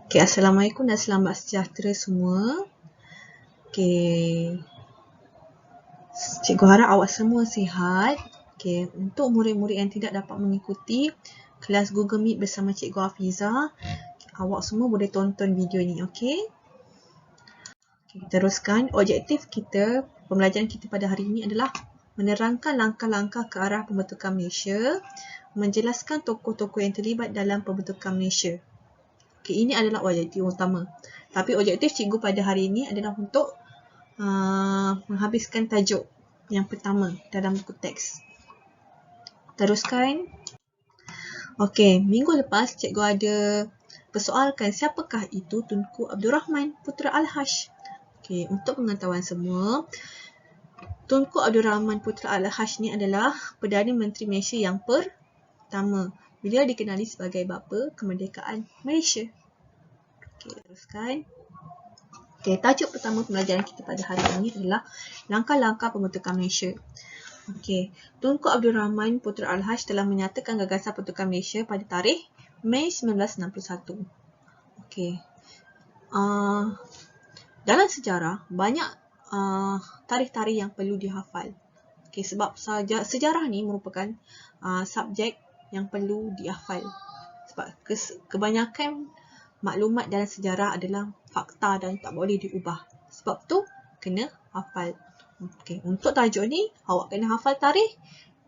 Okay, Assalamualaikum dan selamat sejahtera semua. Okay, cikgu harap awak semua sihat. Okay, untuk murid-murid yang tidak dapat mengikuti kelas Google Meet bersama Cikgu Hafizah, awak semua boleh tonton video ni, okay? Okay, teruskan. Objektif kita, pembelajaran kita pada hari ini adalah menerangkan langkah-langkah ke arah pembentukan Malaysia, menjelaskan tokoh-tokoh yang terlibat dalam pembentukan Malaysia. Okay, ini adalah objektif utama. Tapi objektif cikgu pada hari ini adalah untuk menghabiskan tajuk yang pertama dalam buku teks. Teruskan. Okey, minggu lepas cikgu ada persoalkan siapakah itu Tunku Abdul Rahman Putra Al-Hash. Okey, untuk pengetahuan semua, Tunku Abdul Rahman Putra Al-Hash ni adalah Perdana Menteri Malaysia yang pertama. Beliau dikenali sebagai bapa kemerdekaan Malaysia. Okey, teruskan. Okay, tajuk pertama pembelajaran kita pada hari ini adalah langkah-langkah pembentukan Malaysia. Okay, Tunku Abdul Rahman Putra Al-Hash telah menyatakan gagasan pembentukan Malaysia pada tarikh Mei 1961. Okay. Dalam sejarah, banyak tarikh-tarikh yang perlu dihafal. Okay, sebab sejarah ni merupakan subjek yang perlu dihafal. Sebab kebanyakan maklumat dalam sejarah adalah fakta dan tak boleh diubah. Sebab tu kena hafal. Okey, untuk tajuk ni awak kena hafal tarikh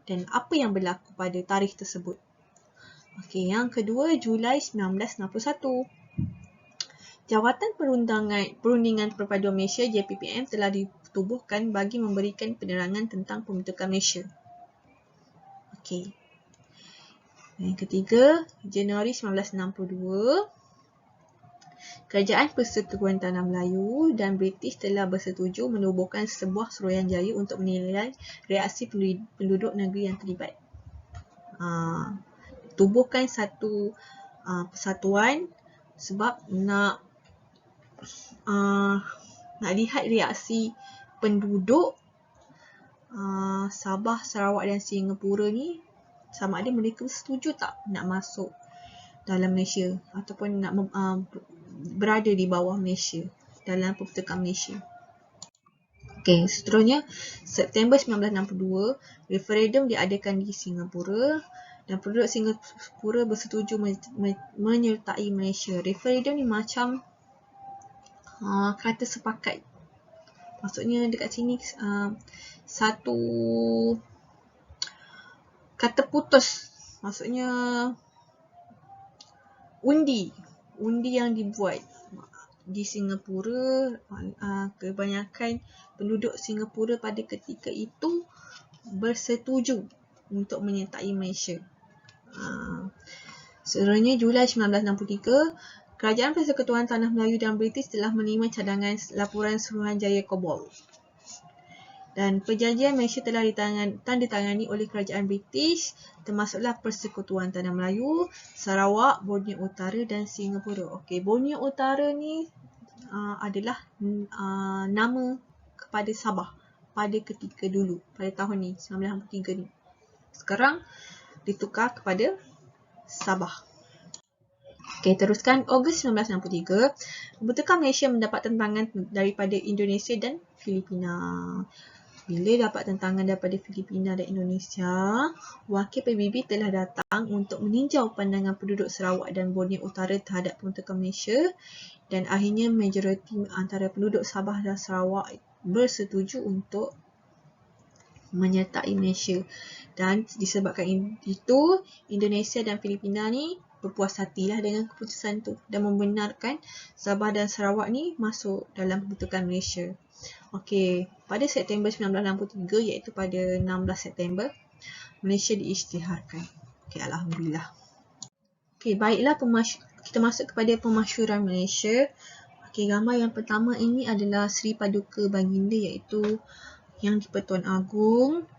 dan apa yang berlaku pada tarikh tersebut. Okey, yang kedua, Julai 1961. Jawatan Perundingan Perpaduan Malaysia JPPM telah ditubuhkan bagi memberikan penerangan tentang pembentukan Malaysia. Okey. Yang ketiga, Januari 1962. Kerajaan Persekutuan Tanah Melayu dan British telah bersetuju menubuhkan sebuah Suruhanjaya untuk menilai reaksi penduduk negeri yang terlibat. Tubuhkan satu persatuan sebab nak lihat reaksi penduduk Sabah, Sarawak dan Singapura ni sama ada mereka setuju tak nak masuk dalam Malaysia ataupun nak berada di bawah Malaysia dalam pembentukan Malaysia. Okey, seterusnya September 1962, referendum diadakan di Singapura dan penduduk Singapura bersetuju menyertai Malaysia. Referendum ni macam kata sepakat. Maksudnya dekat sini satu kata putus. Maksudnya undi yang dibuat di Singapura. Kebanyakan penduduk Singapura pada ketika itu bersetuju untuk menyertai Malaysia. Seterusnya Julai 1963, Kerajaan Persekutuan Tanah Melayu dan British telah menerima cadangan laporan Suruhanjaya Kobol. Dan perjanjian Malaysia telah ditandatangani oleh Kerajaan British, termasuklah Persekutuan Tanah Melayu, Sarawak, Borneo Utara dan Singapura. Okey, Borneo Utara ni adalah nama kepada Sabah pada ketika dulu, pada tahun ni, 1963 ni. Sekarang ditukar kepada Sabah. Okey, teruskan. Ogos 1963, pembentukan Malaysia mendapat tentangan daripada Indonesia dan Filipina. Bila dapat tentangan daripada Filipina dan Indonesia, wakil PBB telah datang untuk meninjau pandangan penduduk Sarawak dan Borneo Utara terhadap pembentukan Malaysia dan akhirnya majoriti antara penduduk Sabah dan Sarawak bersetuju untuk menyertai Malaysia. Dan disebabkan itu, Indonesia dan Filipina ni berpuas hatilah dengan keputusan tu dan membenarkan Sabah dan Sarawak ni masuk dalam pembentukan Malaysia. Okey, pada September 1963, iaitu pada 16 September, Malaysia diisytiharkan. Okey, alhamdulillah. Okey, baiklah kita masuk kepada pemasyhuran Malaysia. Okey, gambar yang pertama ini adalah Sri Paduka Baginda, iaitu Yang di-Pertuan Agong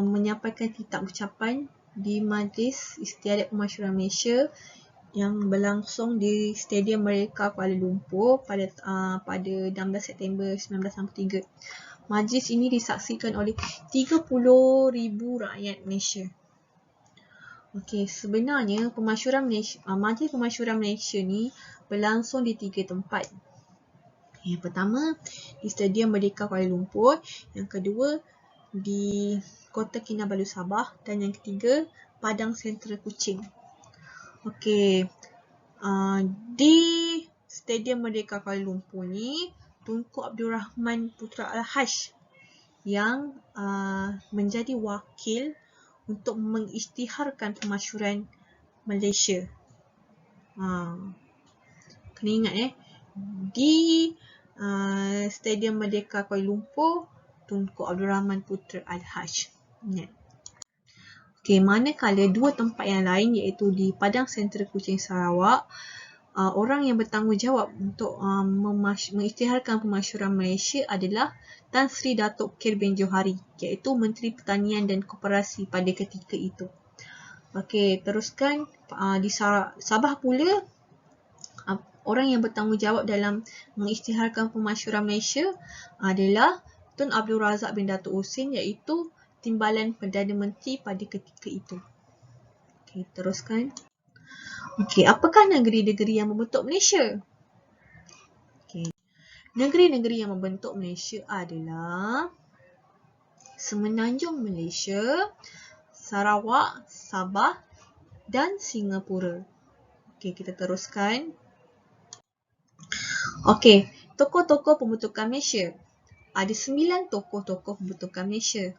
menyampaikan kitab ucapan di Majlis Istiadat Pemasyhuran Malaysia yang berlangsung di Stadium Merdeka Kuala Lumpur pada 16 September 1963. Majlis ini disaksikan oleh 30,000 rakyat Malaysia. Okey, sebenarnya pemasyuran Malaysia, Majlis Pemasyuran Malaysia ni berlangsung di 3 tempat. Yang pertama di Stadium Merdeka Kuala Lumpur, yang kedua di Kota Kinabalu Sabah dan yang ketiga Padang Sentral Kuching. Okey, di Stadium Merdeka Kuala Lumpur ni Tunku Abdul Rahman Putra Al-Haj yang menjadi wakil untuk mengisytiharkan pemasyuran Malaysia. Kena ingat di Stadium Merdeka Kuala Lumpur, Tunku Abdul Rahman Putra Al-Haj. Ingat. Okey, manakala dua tempat yang lain iaitu di Padang Sentral Kuching Sarawak, orang yang bertanggungjawab untuk mengisytiharkan pemasyuran Malaysia adalah Tan Sri Datuk Khair bin Johari, iaitu Menteri Pertanian dan Koperasi pada ketika itu. Okey, teruskan di Sabah pula, orang yang bertanggungjawab dalam mengisytiharkan pemasyuran Malaysia adalah Tun Abdul Razak bin Datuk Husin, iaitu Timbalan Perdana Menteri pada ketika itu. Okey, teruskan. Okey, apakah negeri-negeri yang membentuk Malaysia? Okey, negeri-negeri yang membentuk Malaysia adalah Semenanjung Malaysia, Sarawak, Sabah dan Singapura. Okey, kita teruskan. Okey, tokoh-tokoh pembentukan Malaysia. Ada 9 tokoh-tokoh pembentukan Malaysia.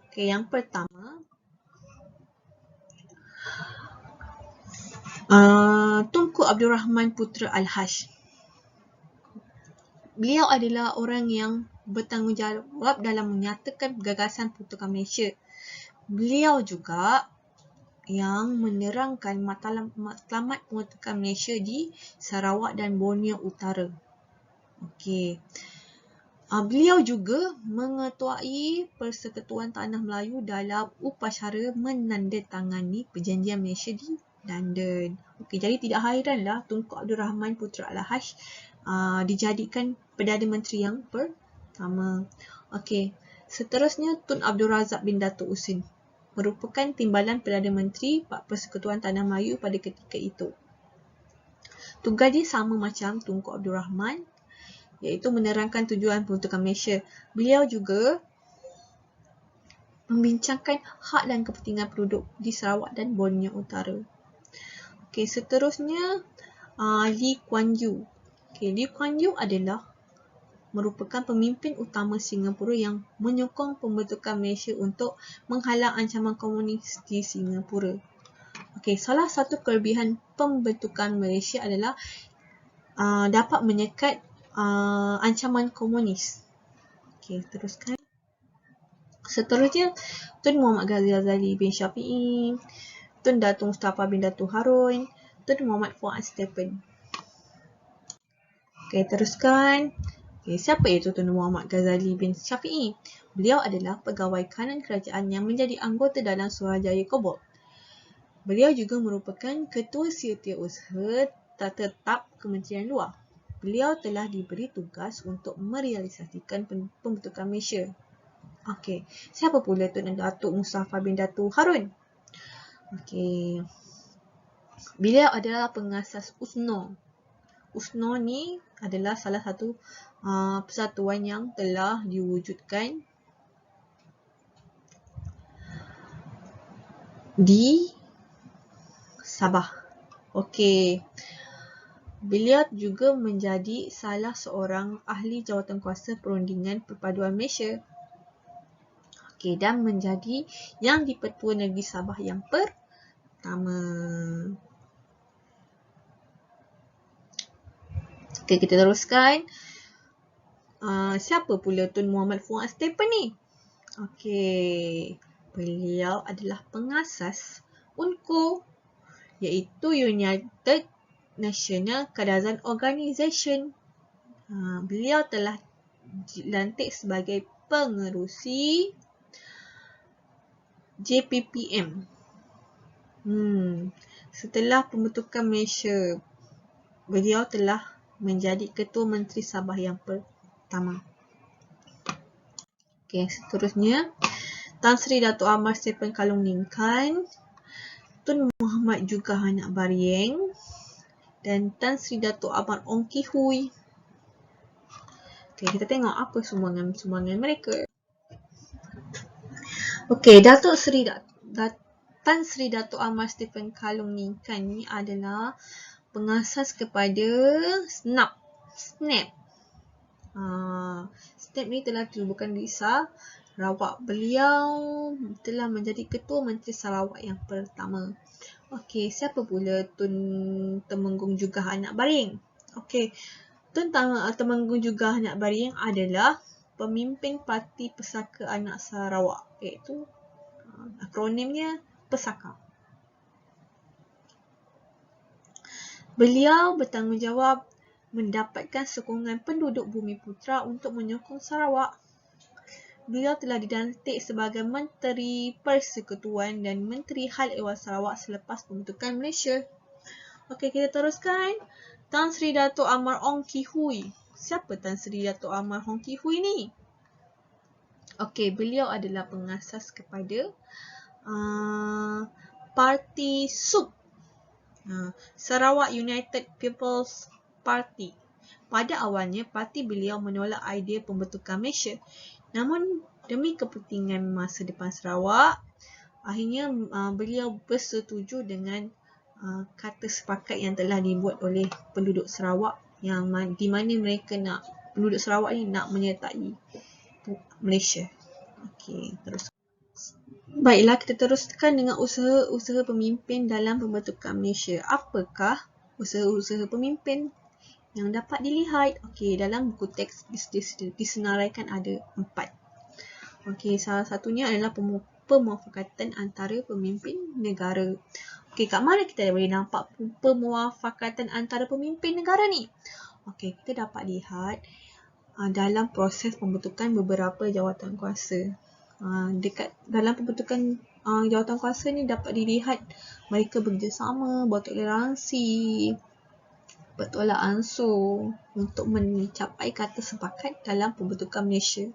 Okey, yang pertama, Tunku Abdul Rahman Putra Al-Haj. Beliau adalah orang yang bertanggungjawab dalam menyatakan gagasan pembentukan Malaysia. Beliau juga yang menerangkan matlamat pembentukan Malaysia di Sarawak dan Borneo Utara. Okey. Beliau juga mengetuai Persekutuan Tanah Melayu dalam upacara menandatangani Perjanjian Malaysia di London. Okey, jadi tidak hairanlah Tunku Abdul Rahman Putra Al-Haj dijadikan Perdana Menteri yang pertama. Okey, seterusnya Tun Abdul Razak bin Datuk Husin merupakan Timbalan Perdana Menteri Persekutuan Tanah Melayu pada ketika itu. Tugas dia sama macam Tunku Abdul Rahman, iaitu menerangkan tujuan pembentukan Malaysia. Beliau juga membincangkan hak dan kepentingan penduduk di Sarawak dan Borneo Utara. Okey, seterusnya Lee Kuan Yew. Okey, Lee Kuan Yew adalah merupakan pemimpin utama Singapura yang menyokong pembentukan Malaysia untuk menghalang ancaman komunis di Singapura. Okey, salah satu kelebihan pembentukan Malaysia adalah dapat menyekat ancaman komunis. Okey, teruskan. Seterusnya, Tun Muhammad Ghazali bin Syafiee, Tun Datuk Mustafa bin Datuk Harun, Tun Muhammad Fuad Stephen. Okey, teruskan. Okay, siapa itu Tun Muhammad Ghazali bin Syafiee? Beliau adalah pegawai kanan kerajaan yang menjadi anggota dalam Suruhanjaya Kobol. Beliau juga merupakan Ketua Setiausaha Tetap Kementerian Luar. Beliau telah diberi tugas untuk merealisasikan pembentukan Malaysia. Okey, siapa pula Tun Datuk Mustafa bin Datuk Harun? Okey, beliau adalah pengasas USNO. USNO ni adalah salah satu persatuan yang telah diwujudkan di Sabah. Okey. Beliau juga menjadi salah seorang ahli jawatankuasa perundingan perpaduan Malaysia. Okey, dan menjadi yang di-Pertua Negeri Sabah yang pertama. Okey, kita teruskan. Siapa pula Tun Muhammad Fuad Stephen ni? Okey, beliau adalah pengasas UNCO, iaitu United National Kadazan Organisation. Beliau telah dilantik sebagai pengerusi JPPM. Setelah pembentukan Malaysia, beliau telah menjadi Ketua Menteri Sabah yang pertama. Okey, seterusnya Tan Sri Datuk Ahmad Stephen Kalung Nimkan. Tun Muhammad Juga Anak Baring dan Tan Sri Dato' Amar Ong Ki Hui. Okay, kita tengok apa sumbangan mereka. Okay, Tan Sri Dato' Amar Stephen Kalong Ningkan ni adalah pengasas kepada Snap. Snap ni telah ditubuhkan di Sarawak. Beliau telah menjadi Ketua Menteri Sarawak yang pertama. Okey, siapa pula Tun Temenggung Juga Anak Baring? Okey, Tun Temenggung Juga Anak Baring adalah pemimpin Parti Pesaka Anak Sarawak, iaitu akronimnya PESAKA. Beliau bertanggungjawab mendapatkan sokongan penduduk Bumiputera untuk menyokong Sarawak. Beliau telah dilantik sebagai Menteri Persekutuan dan Menteri Hal Ehwal Sarawak selepas pembentukan Malaysia. Okey, kita teruskan. Tan Sri Dato' Amar Ong Ki Hui. Siapa Tan Sri Dato' Amar Ong Ki Hui ni? Okey, beliau adalah pengasas kepada Parti SUP, Sarawak United People's Party. Pada awalnya, parti beliau menolak idea pembentukan Malaysia. Namun, demi kepentingan masa depan Sarawak, akhirnya beliau bersetuju dengan kata sepakat yang telah dibuat oleh penduduk Sarawak yang di mana mereka penduduk Sarawak ni nak menyertai Malaysia. Okey, terus. Baiklah, kita teruskan dengan usaha-usaha pemimpin dalam pembentukan Malaysia. Apakah usaha-usaha pemimpin yang dapat dilihat? Okey, dalam buku teks disenaraikan ada 4. Okey, salah satunya adalah pemuafakatan antara pemimpin negara. Okey, kat mana kita boleh nampak pemuafakatan antara pemimpin negara ni? Okey, kita dapat lihat dalam proses pembentukan beberapa jawatan kuasa. Dalam pembentukan jawatan kuasa ni dapat dilihat mereka bekerjasama, buat toleransi, bertolak ansur untuk mencapai kata sepakat dalam pembentukan Malaysia.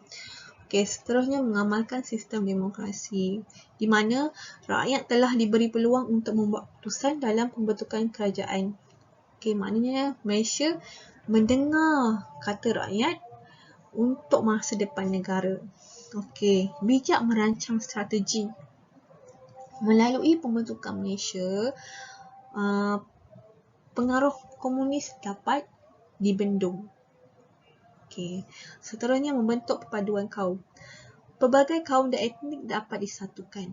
Okey, seterusnya mengamalkan sistem demokrasi di mana rakyat telah diberi peluang untuk membuat keputusan dalam pembentukan kerajaan. Okey, maknanya Malaysia mendengar kata rakyat untuk masa depan negara. Okey, bijak merancang strategi. Melalui pembentukan Malaysia, pengaruh komunis dapat dibendung. Okey, seterusnya membentuk perpaduan kaum. Pelbagai kaum dan etnik dapat disatukan.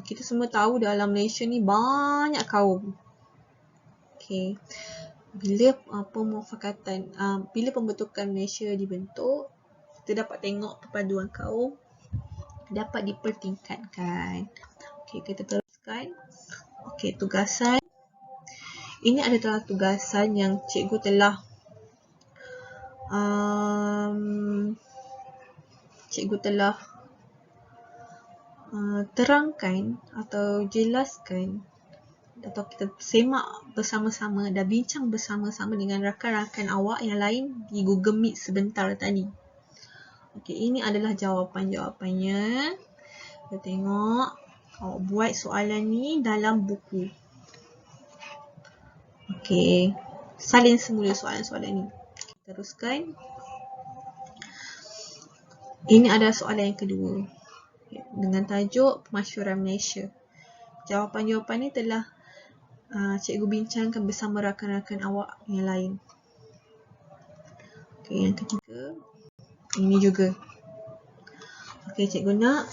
Kita semua tahu dalam Malaysia ni banyak kaum. Okey, bila bila pembentukan Malaysia dibentuk, kita dapat tengok perpaduan kaum dapat dipertingkatkan. Okey, kita teruskan. Okey, tugasan. Ini adalah tugasan yang cikgu telah terangkan atau jelaskan atau kita semak bersama-sama dan bincang bersama-sama dengan rakan-rakan awak yang lain di Google Meet sebentar tadi. Okey, ini adalah jawapan-jawapannya. Kita tengok awak buat soalan ni dalam buku. Okey, salin semula soalan-soalan ni. Teruskan. Ini adalah soalan yang kedua dengan tajuk Pemasyuran Malaysia. Jawapan-jawapan ni telah cikgu bincangkan bersama rakan-rakan awak yang lain. Okey, yang ketiga. Ini juga. Okey, cikgu nak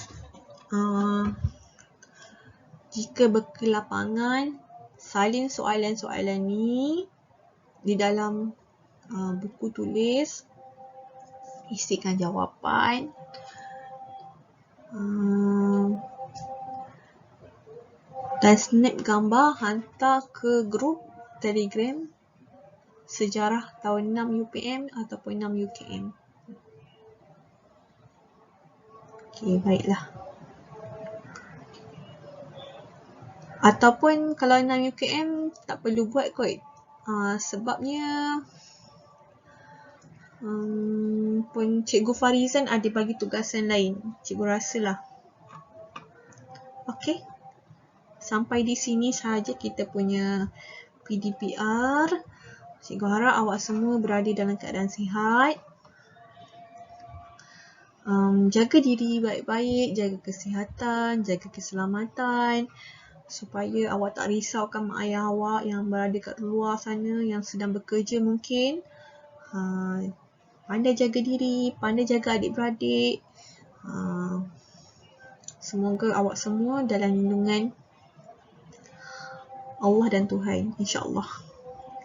jika berkelapangan salin soalan-soalan ni di dalam buku tulis, isikan jawapan, dan snap gambar hantar ke grup Telegram Sejarah tahun 6 UPM ataupun 6 UKM. Okey, baiklah. Ataupun kalau 6 UKM tak perlu buat kot. Sebabnya pun Cikgu Farizan ada bagi tugasan lain. Cikgu rasalah. Okey. Sampai di sini sahaja kita punya PDPR. Cikgu harap awak semua berada dalam keadaan sihat. Jaga diri baik-baik, jaga kesihatan, jaga keselamatan, supaya awak tak risaukan mak ayah awak yang berada kat luar sana, yang sedang bekerja mungkin. Pandai jaga diri, pandai jaga adik-beradik. Semoga awak semua dalam lindungan Allah dan Tuhan, insya-Allah.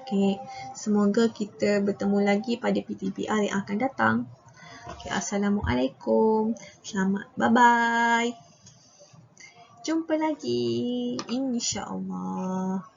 Okay. Semoga kita bertemu lagi pada PTPR yang akan datang. Okay. Assalamualaikum. Selamat. Bye-bye. Jumpa lagi, insya-Allah.